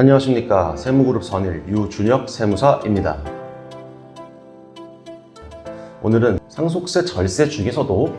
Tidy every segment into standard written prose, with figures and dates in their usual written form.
안녕하십니까. 세무그룹 선일 유준혁 세무사입니다. 오늘은 상속세 절세 중에서도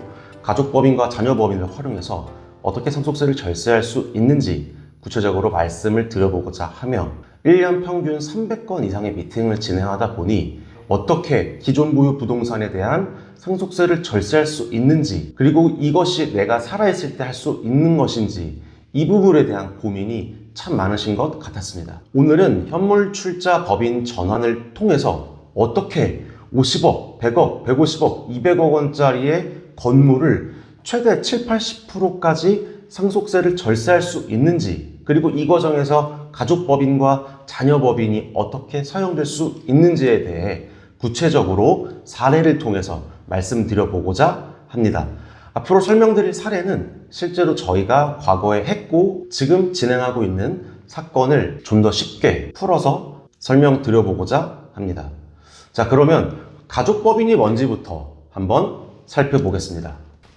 가족법인과 자녀법인을 활용해서 어떻게 상속세를 절세할 수 있는지 구체적으로 말씀을 드려보고자 하며 1년 평균 300건 이상의 미팅을 진행하다 보니 어떻게 기존 보유 부동산에 대한 상속세를 절세할 수 있는지, 그리고 이것이 내가 살아있을 때 할 수 있는 것인지, 이 부분에 대한 고민이 참 많으신 것 같았습니다. 오늘은 현물 출자 법인 전환을 통해서 어떻게 50억, 100억, 150억, 200억 원짜리의 건물을 최대 7, 80%까지 상속세를 절세할 수 있는지, 그리고 이 과정에서 가족법인과 자녀법인이 어떻게 사용될 수 있는지에 대해 구체적으로 사례를 통해서 말씀드려보고자 합니다. 앞으로 설명드릴 사례는 실제로 저희가 과거에 했고 지금 진행하고 있는 사건을 좀 더 쉽게 풀어서 설명드려보고자 합니다. 자, 그러면 가족법인이 뭔지부터 한번 살펴보겠습니다.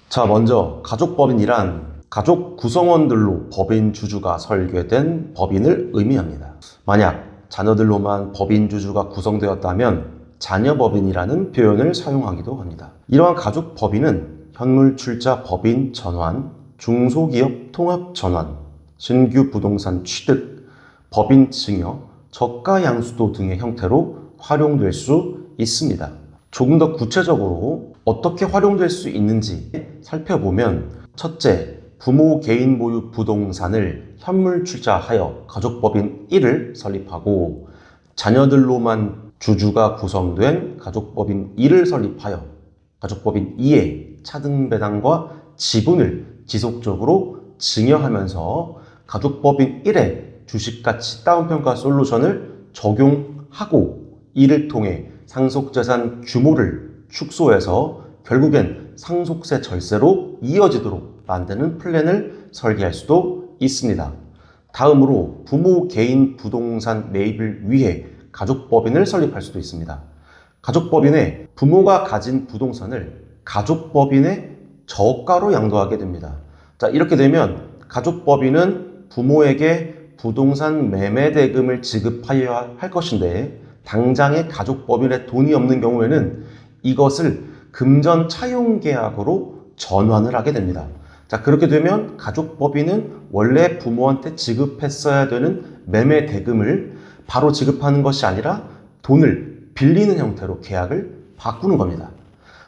자, 먼저 가족법인이란 가족 구성원들로 법인 주주가 설계된 법인을 의미합니다. 만약 자녀들로만 법인 주주가 구성되었다면 자녀법인이라는 표현을 사용하기도 합니다. 이러한 가족법인은 현물 출자 법인 전환, 중소기업 통합 전환, 신규 부동산 취득, 법인 증여, 저가 양수도 등의 형태로 활용될 수 있습니다. 조금 더 구체적으로 어떻게 활용될 수 있는지 살펴보면, 첫째, 부모 개인 보유 부동산을 현물 출자하여 가족법인 1을 설립하고 자녀들로만 주주가 구성된 가족법인 2를 설립하여 가족법인 2의 차등 배당과 지분을 지속적으로 증여하면서 가족법인 1의 주식가치 다운평가 솔루션을 적용하고 이를 통해 상속재산 규모를 축소해서 결국엔 상속세 절세로 이어지도록 만드는 플랜을 설계할 수도 있습니다. 다음으로 부모 개인 부동산 매입을 위해 가족법인을 설립할 수도 있습니다. 가족법인에 부모가 가진 부동산을 가족법인에 저가로 양도하게 됩니다. 자, 이렇게 되면 가족법인은 부모에게 부동산 매매 대금을 지급하여야 할 것인데 당장에 가족법인에 돈이 없는 경우에는 이것을 금전 차용 계약으로 전환을 하게 됩니다. 자, 그렇게 되면 가족법인은 원래 부모한테 지급했어야 되는 매매 대금을 바로 지급하는 것이 아니라 돈을 빌리는 형태로 계약을 바꾸는 겁니다.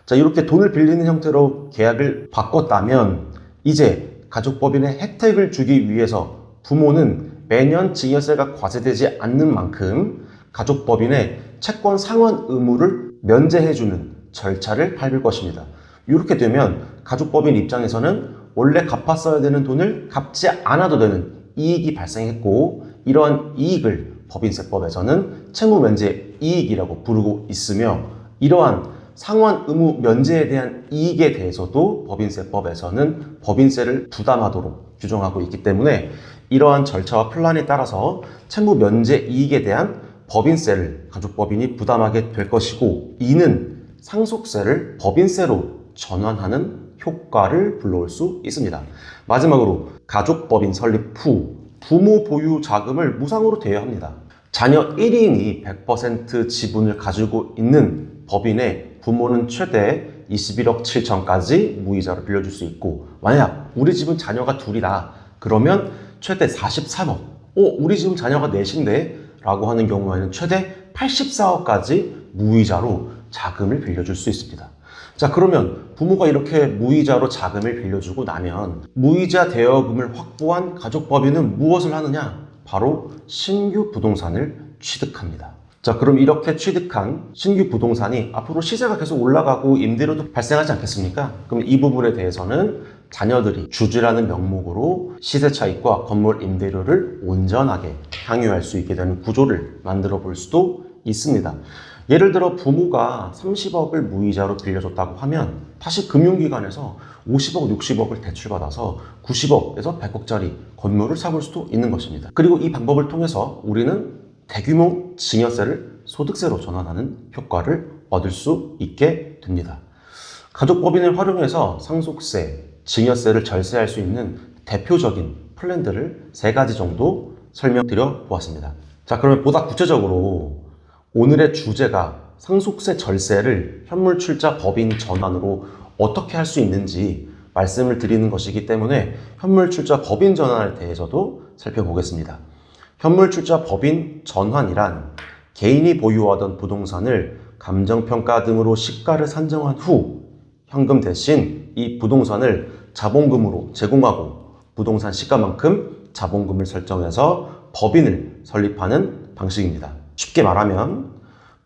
자, 이렇게 돈을 빌리는 형태로 계약을 바꿨다면 이제 가족법인의 혜택을 주기 위해서 부모는 매년 증여세가 과세되지 않는 만큼 가족법인의 채권 상환 의무를 면제해주는 절차를 밟을 것입니다. 이렇게 되면 가족법인 입장에서는 원래 갚았어야 되는 돈을 갚지 않아도 되는 이익이 발생했고, 이러한 이익을 법인세법에서는 채무면제 이익이라고 부르고 있으며, 이러한 상환 의무 면제에 대한 이익에 대해서도 법인세법에서는 법인세를 부담하도록 규정하고 있기 때문에 이러한 절차와 플랜에 따라서 채무 면제 이익에 대한 법인세를 가족법인이 부담하게 될 것이고, 이는 상속세를 법인세로 전환하는 효과를 불러올 수 있습니다. 마지막으로 가족법인 설립 후 부모 보유 자금을 무상으로 대여합니다. 자녀 1인이 100% 지분을 가지고 있는 법인에 부모는 최대 21억 7천까지 무이자로 빌려줄 수 있고, 만약 우리 집은 자녀가 둘이다 그러면 최대 43억, 우리 집은 자녀가 넷인데 라고 하는 경우에는 최대 84억까지 무이자로 자금을 빌려줄 수 있습니다. 자, 그러면 부모가 이렇게 무이자로 자금을 빌려주고 나면 무이자 대여금을 확보한 가족법인은 무엇을 하느냐? 바로 신규 부동산을 취득합니다. 자, 그럼 이렇게 취득한 신규 부동산이 앞으로 시세가 계속 올라가고 임대료도 발생하지 않겠습니까? 그럼 이 부분에 대해서는 자녀들이 주주라는 명목으로 시세 차익과 건물 임대료를 온전하게 향유할 수 있게 되는 구조를 만들어 볼 수도 있습니다. 예를 들어 부모가 30억을 무이자로 빌려줬다고 하면 다시 금융기관에서 50억, 60억을 대출받아서 90억에서 100억짜리 건물을 사볼 수도 있는 것입니다. 그리고 이 방법을 통해서 우리는 대규모 증여세를 소득세로 전환하는 효과를 얻을 수 있게 됩니다. 가족법인을 활용해서 상속세, 증여세를 절세할 수 있는 대표적인 플랜들을 3가지 정도 설명드려 보았습니다. 자, 그러면 보다 구체적으로 오늘의 주제가 상속세 절세를 현물출자 법인 전환으로 어떻게 할 수 있는지 말씀을 드리는 것이기 때문에 현물출자 법인 전환에 대해서도 살펴보겠습니다. 현물출자 법인 전환이란 개인이 보유하던 부동산을 감정평가 등으로 시가를 산정한 후 현금 대신 이 부동산을 자본금으로 제공하고 부동산 시가만큼 자본금을 설정해서 법인을 설립하는 방식입니다. 쉽게 말하면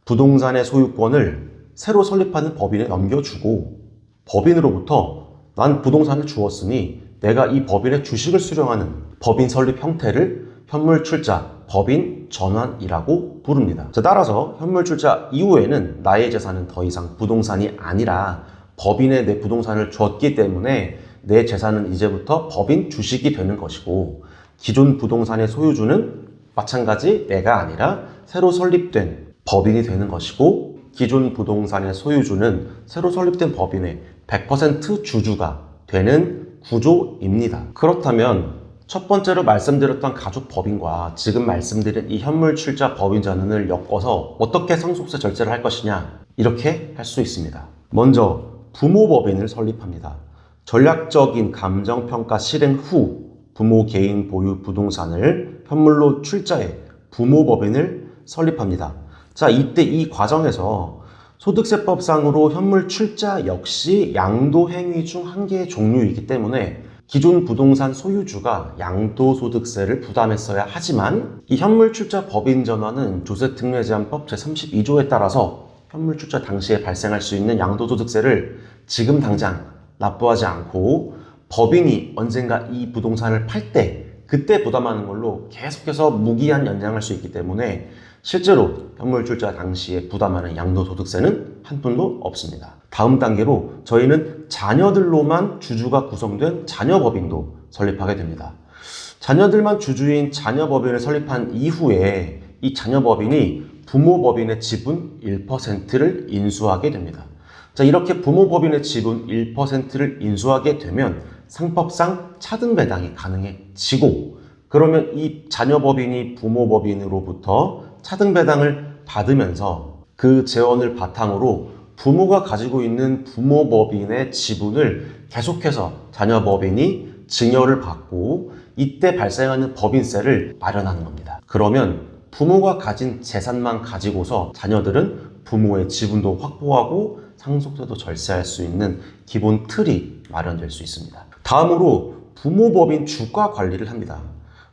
부동산의 소유권을 새로 설립하는 법인에 넘겨주고 법인으로부터 난 부동산을 주었으니 내가 이 법인의 주식을 수령하는 법인 설립 형태를 현물출자 법인 전환이라고 부릅니다. 자, 따라서 현물출자 이후에는 나의 재산은 더 이상 부동산이 아니라 법인에 내 부동산을 줬기 때문에 내 재산은 이제부터 법인 주식이 되는 것이고 기존 부동산의 소유주는 마찬가지 내가 아니라 새로 설립된 법인이 되는 것이고 기존 부동산의 소유주는 새로 설립된 법인의 100% 주주가 되는 구조입니다. 그렇다면 첫 번째로 말씀드렸던 가족법인과 지금 말씀드린 이 현물출자 법인 전환을 엮어서 어떻게 상속세 절세를 할 것이냐 이렇게 할 수 있습니다. 먼저 부모법인을 설립합니다. 전략적인 감정평가 실행 후 부모 개인 보유 부동산을 현물로 출자해 부모법인을 설립합니다. 자, 이때 이 과정에서 소득세법상으로 현물 출자 역시 양도행위 중 한 개의 종류이기 때문에 기존 부동산 소유주가 양도소득세를 부담했어야 하지만 이 현물출자 법인 전환은 조세특례제한법 제32조에 따라서 현물출자 당시에 발생할 수 있는 양도소득세를 지금 당장 납부하지 않고 법인이 언젠가 이 부동산을 팔 때 그때 부담하는 걸로 계속해서 무기한 연장할 수 있기 때문에 실제로 현물출자 당시에 부담하는 양도소득세는 한 푼도 없습니다. 다음 단계로 저희는 자녀들로만 주주가 구성된 자녀법인도 설립하게 됩니다. 자녀들만 주주인 자녀법인을 설립한 이후에 이 자녀법인이 부모법인의 지분 1%를 인수하게 됩니다. 자, 이렇게 부모법인의 지분 1%를 인수하게 되면 상법상 차등배당이 가능해지고 그러면 이 자녀법인이 부모법인으로부터 차등배당을 받으면서 그 재원을 바탕으로 부모가 가지고 있는 부모법인의 지분을 계속해서 자녀법인이 증여를 받고 이때 발생하는 법인세를 마련하는 겁니다. 그러면 부모가 가진 재산만 가지고서 자녀들은 부모의 지분도 확보하고 상속세도 절세할 수 있는 기본 틀이 마련될 수 있습니다. 다음으로 부모법인 주가 관리를 합니다.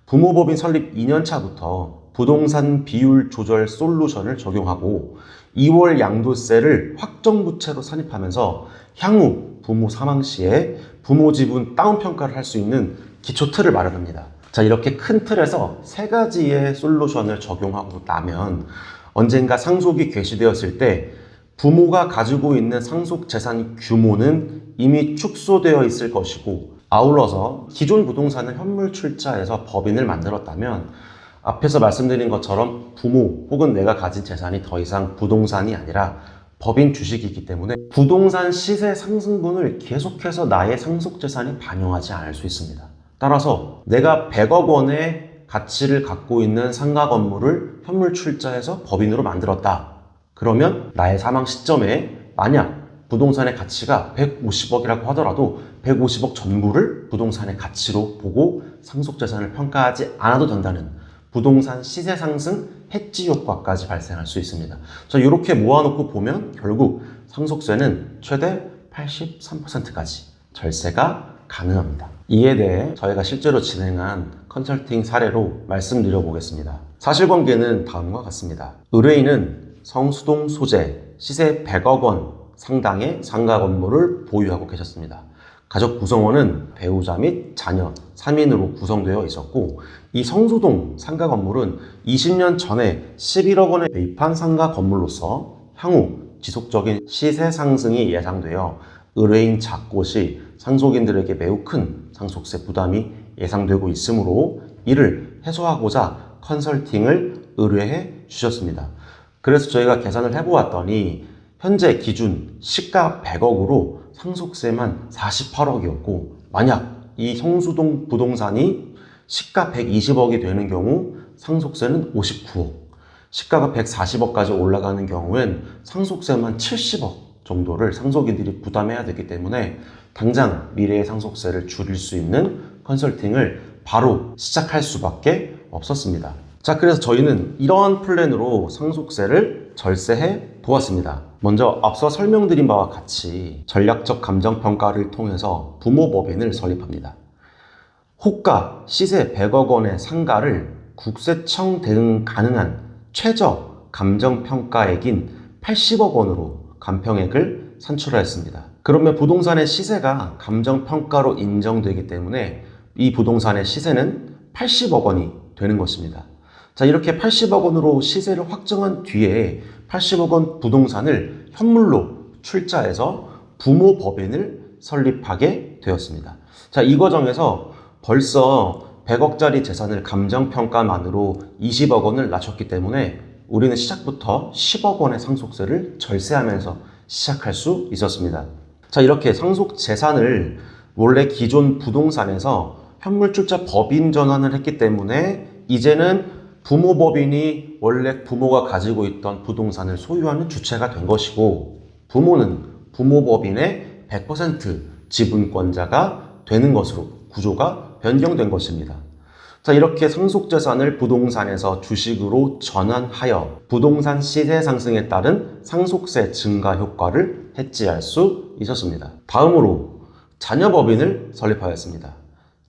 부모법인 설립 2년차부터 부동산 비율 조절 솔루션을 적용하고 2월 양도세를 확정부채로 산입하면서 향후 부모 사망 시에 부모 지분 다운평가를 할 수 있는 기초 틀을 마련합니다. 자, 이렇게 큰 틀에서 세 가지의 솔루션을 적용하고 나면 언젠가 상속이 개시되었을 때 부모가 가지고 있는 상속 재산 규모는 이미 축소되어 있을 것이고 아울러서 기존 부동산을 현물 출자해서 법인을 만들었다면 앞에서 말씀드린 것처럼 부모 혹은 내가 가진 재산이 더 이상 부동산이 아니라 법인 주식이기 때문에 부동산 시세 상승분을 계속해서 나의 상속 재산이 반영하지 않을 수 있습니다. 따라서 내가 100억 원의 가치를 갖고 있는 상가 건물을 현물 출자해서 법인으로 만들었다. 그러면 나의 사망 시점에 만약 부동산의 가치가 150억이라고 하더라도 150억 전부를 부동산의 가치로 보고 상속 재산을 평가하지 않아도 된다는 부동산 시세 상승 해지 효과까지 발생할 수 있습니다. 자, 이렇게 모아놓고 보면 결국 상속세는 최대 83%까지 절세가 가능합니다. 이에 대해 저희가 실제로 진행한 컨설팅 사례로 말씀드려 보겠습니다. 사실관계는 다음과 같습니다. 의뢰인은 성수동 소재 시세 100억 원 상당의 상가 건물을 보유하고 계셨습니다. 가족 구성원은 배우자 및 자녀 3인으로 구성되어 있었고 이 성수동 상가 건물은 20년 전에 11억 원에 매입한 상가 건물로서 향후 지속적인 시세 상승이 예상되어 의뢰인 작고 시 상속인들에게 매우 큰 상속세 부담이 예상되고 있으므로 이를 해소하고자 컨설팅을 의뢰해 주셨습니다. 그래서 저희가 계산을 해보았더니 현재 기준 시가 100억으로 상속세만 48억이었고 만약 이 성수동 부동산이 시가 120억이 되는 경우 상속세는 59억, 시가가 140억까지 올라가는 경우엔 상속세만 70억 정도를 상속인들이 부담해야 되기 때문에 당장 미래의 상속세를 줄일 수 있는 컨설팅을 바로 시작할 수밖에 없었습니다. 자, 그래서 저희는 이러한 플랜으로 상속세를 절세해 보았습니다. 먼저 앞서 설명드린 바와 같이 전략적 감정평가를 통해서 부모법인을 설립합니다. 호가 시세 100억 원의 상가를 국세청 대응 가능한 최저 감정평가액인 80억 원으로 감평액을 산출하였습니다. 그러면 부동산의 시세가 감정평가로 인정되기 때문에 이 부동산의 시세는 80억 원이 되는 것입니다. 자, 이렇게 80억 원으로 시세를 확정한 뒤에 80억 원 부동산을 현물로 출자해서 부모법인을 설립하게 되었습니다. 자, 이 과정에서 벌써 100억짜리 재산을 감정평가만으로 20억 원을 낮췄기 때문에 우리는 시작부터 10억 원의 상속세를 절세하면서 시작할 수 있었습니다. 자, 이렇게 상속 재산을 원래 기존 부동산에서 현물 출자 법인 전환을 했기 때문에 이제는 부모법인이 원래 부모가 가지고 있던 부동산을 소유하는 주체가 된 것이고, 부모는 부모법인의 100% 지분권자가 되는 것으로 구조가 변경된 것입니다. 자, 이렇게 상속재산을 부동산에서 주식으로 전환하여 부동산 시세 상승에 따른 상속세 증가 효과를 해지할 수 있었습니다. 다음으로 자녀법인을 설립하였습니다.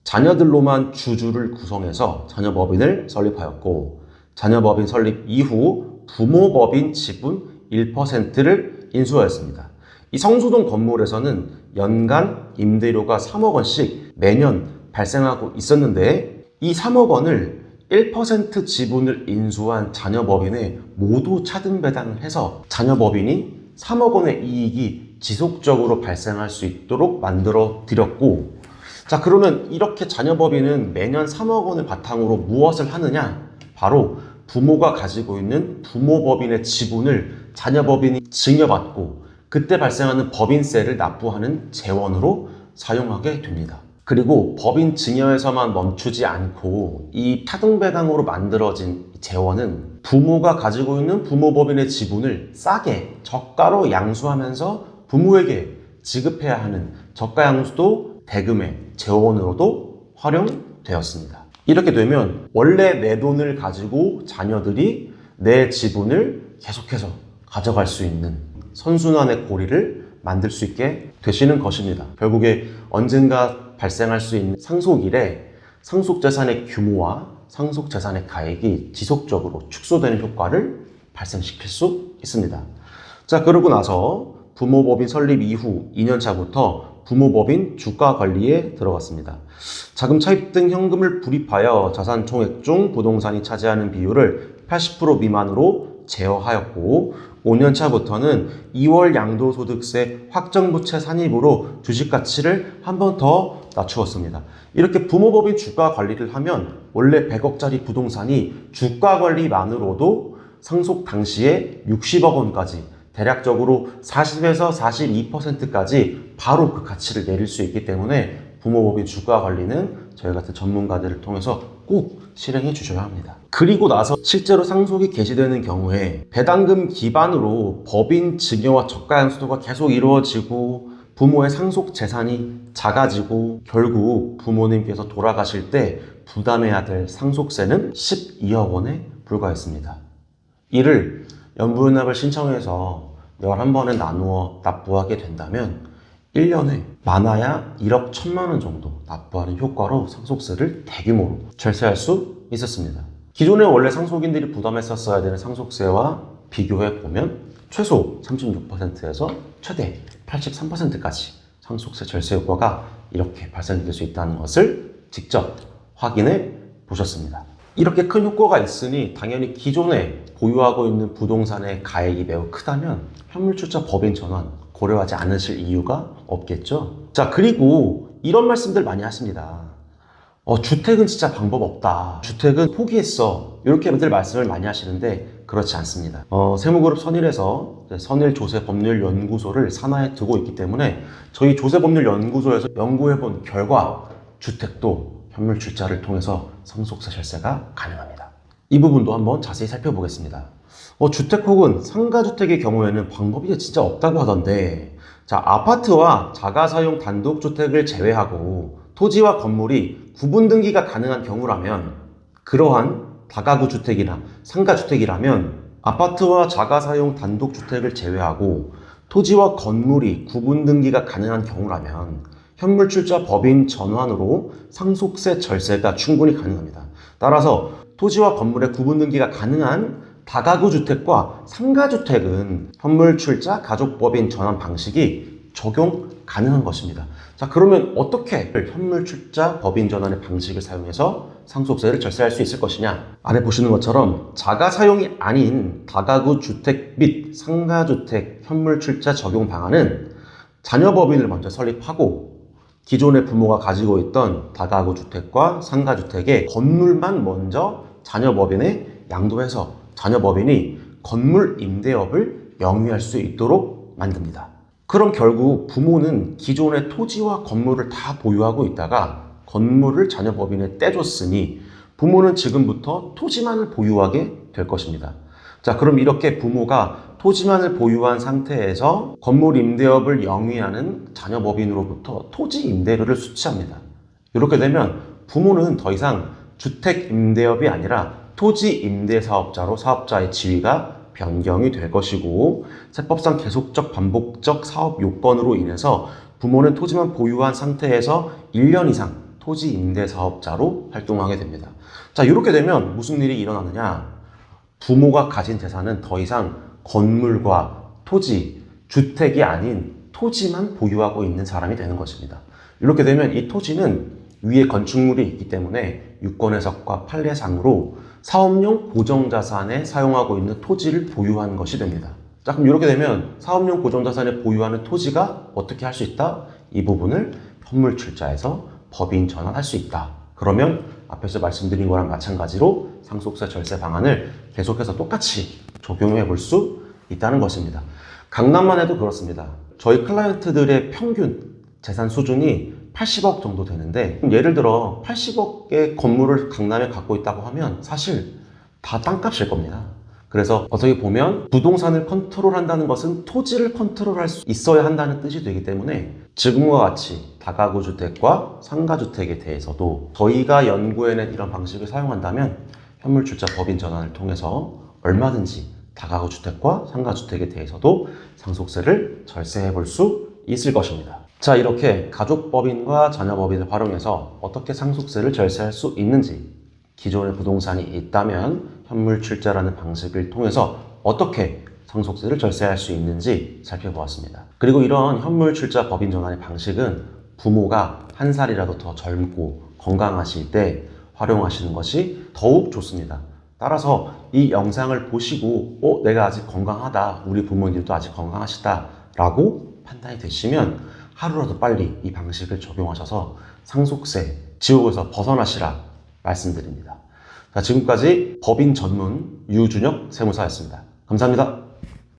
자녀들로만 주주를 구성해서 자녀법인을 설립하였고, 자녀법인 설립 이후 부모법인 지분 1%를 인수하였습니다. 이 성수동 건물에서는 연간 임대료가 3억 원씩 매년 발생하고 있었는데, 이 3억 원을 1% 지분을 인수한 자녀법인에 모두 차등 배당을 해서 자녀법인이 3억 원의 이익이 지속적으로 발생할 수 있도록 만들어 드렸고, 자, 그러면 이렇게 자녀법인은 매년 3억 원을 바탕으로 무엇을 하느냐? 바로 부모가 가지고 있는 부모법인의 지분을 자녀법인이 증여받고 그때 발생하는 법인세를 납부하는 재원으로 사용하게 됩니다. 그리고 법인 증여에서만 멈추지 않고 이 차등배당으로 만들어진 재원은 부모가 가지고 있는 부모법인의 지분을 싸게 저가로 양수하면서 부모에게 지급해야 하는 저가 양수도 대금의 재원으로도 활용되었습니다. 이렇게 되면 원래 내 돈을 가지고 자녀들이 내 지분을 계속해서 가져갈 수 있는 선순환의 고리를 만들 수 있게 되시는 것입니다. 결국에 언젠가 발생할 수 있는 상속일에 상속재산의 규모와 상속재산의 가액이 지속적으로 축소되는 효과를 발생시킬 수 있습니다. 자, 그러고 나서 부모법인 설립 이후 2년차부터 부모법인 주가관리에 들어갔습니다. 자금 차입 등 현금을 불입하여 자산 총액 중 부동산이 차지하는 비율을 80% 미만으로 제어하였고, 5년차부터는 2월 양도소득세 확정부채 산입으로 주식가치를 한 번 더 낮추었습니다. 이렇게 부모법인 주가관리를 하면 원래 100억짜리 부동산이 주가관리만으로도 상속 당시에 60억 원까지, 대략적으로 40에서 42%까지 바로 그 가치를 내릴 수 있기 때문에 부모법인 주가관리는 저희 같은 전문가들을 통해서 꼭 실행해 주셔야 합니다. 그리고 나서 실제로 상속이 개시되는 경우에 배당금 기반으로 법인 증여와 저가 양수도가 계속 이루어지고 부모의 상속 재산이 작아지고 결국 부모님께서 돌아가실 때 부담해야 될 상속세는 12억 원에 불과했습니다. 이를 연부연납을 신청해서 11번에 나누어 납부하게 된다면 1년에 많아야 1억 1천만 원 정도 납부하는 효과로 상속세를 대규모로 절세할 수 있었습니다. 기존에 원래 상속인들이 부담했었어야 되는 상속세와 비교해 보면 최소 36%에서 최대 83%까지 상속세 절세 효과가 이렇게 발생될 수 있다는 것을 직접 확인해 보셨습니다. 이렇게 큰 효과가 있으니 당연히 기존에 보유하고 있는 부동산의 가액이 매우 크다면 현물출자 법인 전환 고려하지 않으실 이유가 없겠죠. 자, 그리고 이런 말씀들 많이 하십니다. 주택은 진짜 방법 없다. 주택은 포기했어. 이렇게들 말씀을 많이 하시는데 그렇지 않습니다. 세무그룹 선일에서 선일조세법률연구소를 산하에 두고 있기 때문에 저희 조세법률연구소에서 연구해본 결과 주택도 현물출자를 통해서 상속세 절세가 가능합니다. 이 부분도 한번 자세히 살펴보겠습니다. 주택 혹은 상가주택의 경우에는 방법이 진짜 없다고 하던데, 자, 아파트와 자가사용 단독주택을 제외하고 토지와 건물이 구분 등기가 가능한 경우라면, 그러한 다가구 주택이나 상가주택이라면 아파트와 자가사용 단독주택을 제외하고 토지와 건물이 구분 등기가 가능한 경우라면 현물출자 법인 전환으로 상속세 절세가 충분히 가능합니다. 따라서 토지와 건물의 구분 등기가 가능한 다가구 주택과 상가주택은 현물출자 가족법인 전환 방식이 적용 가능한 것입니다. 자, 그러면 어떻게 현물출자 법인 전환의 방식을 사용해서 상속세를 절세할 수 있을 것이냐? 아래 보시는 것처럼 자가 사용이 아닌 다가구 주택 및 상가주택 현물출자 적용 방안은 자녀법인을 먼저 설립하고 기존의 부모가 가지고 있던 다가구 주택과 상가주택의 건물만 먼저 자녀법인에 양도해서 자녀법인이 건물 임대업을 영위할 수 있도록 만듭니다. 그럼 결국 부모는 기존의 토지와 건물을 다 보유하고 있다가 건물을 자녀법인에 떼줬으니 부모는 지금부터 토지만을 보유하게 될 것입니다. 자, 그럼 이렇게 부모가 토지만을 보유한 상태에서 건물 임대업을 영위하는 자녀법인으로부터 토지 임대료를 수취합니다. 이렇게 되면 부모는 더 이상 주택 임대업이 아니라 토지 임대사업자로 사업자의 지위가 변경이 될 것이고, 세법상 계속적 반복적 사업 요건으로 인해서 부모는 토지만 보유한 상태에서 1년 이상 토지 임대사업자로 활동하게 됩니다. 자, 이렇게 되면 무슨 일이 일어나느냐? 부모가 가진 재산은 더 이상 건물과 토지, 주택이 아닌 토지만 보유하고 있는 사람이 되는 것입니다. 이렇게 되면 이 토지는 위에 건축물이 있기 때문에 유권 해석과 판례상으로 사업용 고정자산에 사용하고 있는 토지를 보유한 것이 됩니다. 자, 그럼 이렇게 되면 사업용 고정자산에 보유하는 토지가 어떻게 할 수 있다? 이 부분을 현물출자에서 법인 전환할 수 있다. 그러면 앞에서 말씀드린 거랑 마찬가지로 상속세 절세 방안을 계속해서 똑같이 적용해 볼 수 있다는 것입니다. 강남만 해도 그렇습니다. 저희 클라이언트들의 평균 재산 수준이 80억 정도 되는데, 예를 들어 80억의 건물을 강남에 갖고 있다고 하면 사실 다 땅값일 겁니다. 그래서 어떻게 보면 부동산을 컨트롤한다는 것은 토지를 컨트롤할 수 있어야 한다는 뜻이 되기 때문에 지금과 같이 다가구 주택과 상가주택에 대해서도 저희가 연구해낸 이런 방식을 사용한다면 현물출자 법인 전환을 통해서 얼마든지 다가구 주택과 상가주택에 대해서도 상속세를 절세해 볼 수 있을 것입니다. 자, 이렇게 가족법인과 자녀법인을 활용해서 어떻게 상속세를 절세할 수 있는지, 기존의 부동산이 있다면 현물출자라는 방식을 통해서 어떻게 상속세를 절세할 수 있는지 살펴보았습니다. 그리고 이런 현물출자 법인 전환의 방식은 부모가 한 살이라도 더 젊고 건강하실 때 활용하시는 것이 더욱 좋습니다. 따라서 이 영상을 보시고 내가 아직 건강하다, 우리 부모님도 아직 건강하시다 라고 판단이 되시면 하루라도 빨리 이 방식을 적용하셔서 상속세 지옥에서 벗어나시라 말씀드립니다. 자, 지금까지 법인 전문 유준혁 세무사였습니다. 감사합니다.